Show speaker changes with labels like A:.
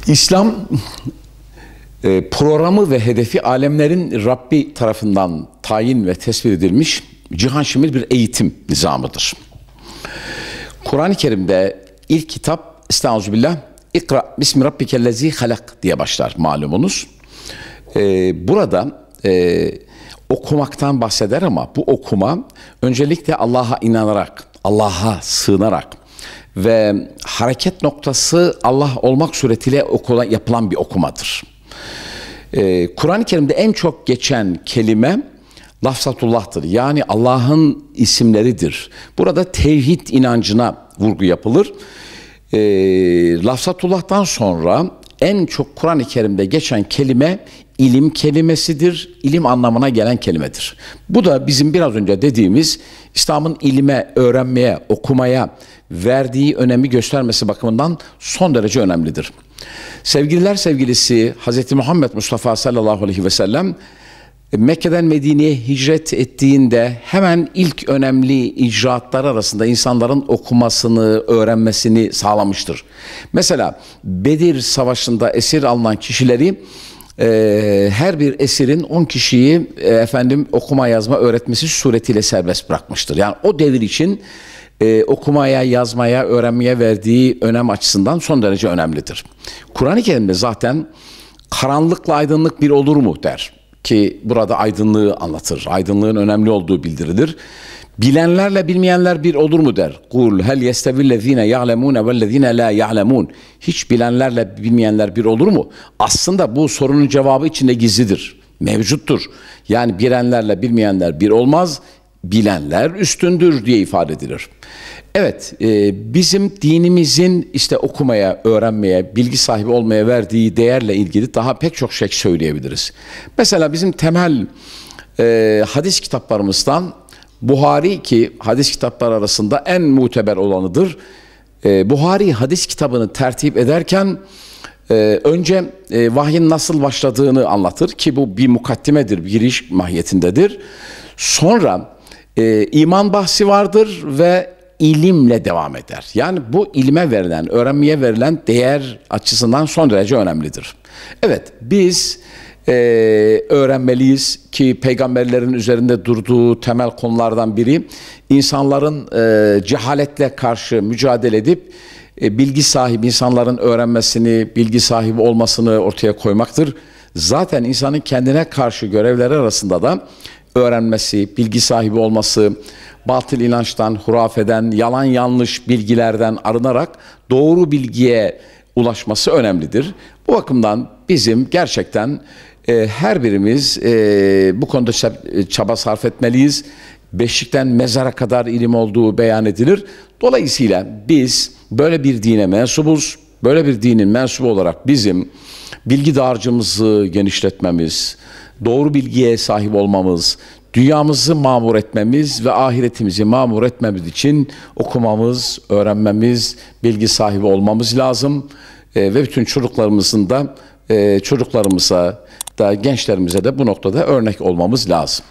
A: İslam programı ve hedefi alemlerin Rabbi tarafından tayin ve tespit edilmiş cihanşemil bir eğitim nizamıdır. Kur'an-ı Kerim'de ilk kitap Estağfirullah İkra bismi rabbikellezi halak diye başlar malumunuz. Burada okumaktan bahseder ama bu okuma öncelikle Allah'a inanarak, Allah'a sığınarak ve hareket noktası Allah olmak suretiyle yapılan bir okumadır. Kur'an-ı Kerim'de en çok geçen kelime lafzatullah'tır. Yani Allah'ın isimleridir. Burada tevhid inancına vurgu yapılır. Lafzatullah'tan sonra en çok Kur'an-ı Kerim'de geçen kelime ilim kelimesidir. İlim anlamına gelen kelimedir. Bu da bizim biraz önce dediğimiz İslam'ın ilime, öğrenmeye, okumaya verdiği önemi göstermesi bakımından son derece önemlidir. Sevgililer sevgilisi Hz. Muhammed Mustafa sallallahu aleyhi ve sellem Mekke'den Medine'ye hicret ettiğinde hemen ilk önemli icraatlar arasında insanların okumasını, öğrenmesini sağlamıştır. Mesela Bedir Savaşı'nda esir alınan kişileri her bir esirin 10 kişiyi okuma yazma öğretmesi suretiyle serbest bırakmıştır. Yani o devir için okumaya, yazmaya, öğrenmeye verdiği önem açısından son derece önemlidir. Kur'an-ı Kerim'de zaten karanlıkla aydınlık bir olur mu der ki burada aydınlığı anlatır. Aydınlığın önemli olduğu bildirilir. Bilenlerle bilmeyenler bir olur mu der. Kul hel yestevillezine ya'lemune vellezine la ya'lemun. Hiç bilenlerle bilmeyenler bir olur mu? Aslında bu sorunun cevabı içinde gizlidir. Mevcuttur. Yani bilenlerle bilmeyenler bir olmaz. Bilenler üstündür diye ifade edilir. Evet, bizim dinimizin işte okumaya, öğrenmeye, bilgi sahibi olmaya verdiği değerle ilgili daha pek çok şey söyleyebiliriz. Mesela bizim temel hadis kitaplarımızdan Buhari ki hadis kitapları arasında en muteber olanıdır. Buhari hadis kitabını tertip ederken önce vahyin nasıl başladığını anlatır ki bu bir mukaddimedir, bir giriş mahiyetindedir. Sonra iman bahsi vardır ve ilimle devam eder. Yani bu ilme verilen, öğrenmeye verilen değer açısından son derece önemlidir. Evet, biz öğrenmeliyiz ki peygamberlerin üzerinde durduğu temel konulardan biri insanların cehaletle karşı mücadele edip bilgi sahibi insanların öğrenmesini, bilgi sahibi olmasını ortaya koymaktır. Zaten insanın kendine karşı görevleri arasında da öğrenmesi, bilgi sahibi olması, batıl inançtan, hurafeden, yalan yanlış bilgilerden arınarak doğru bilgiye ulaşması önemlidir. Bu bakımdan bizim gerçekten her birimiz bu konuda çaba sarf etmeliyiz. Beşikten mezara kadar ilim olduğu beyan edilir. Dolayısıyla biz böyle bir dine mensubuz. Böyle bir dinin mensubu olarak bizim bilgi dağarcığımızı genişletmemiz, doğru bilgiye sahip olmamız, dünyamızı mamur etmemiz ve ahiretimizi mamur etmemiz için okumamız, öğrenmemiz, bilgi sahibi olmamız lazım. Ve bütün çocuklarımıza da gençlerimize de bu noktada örnek olmamız lazım.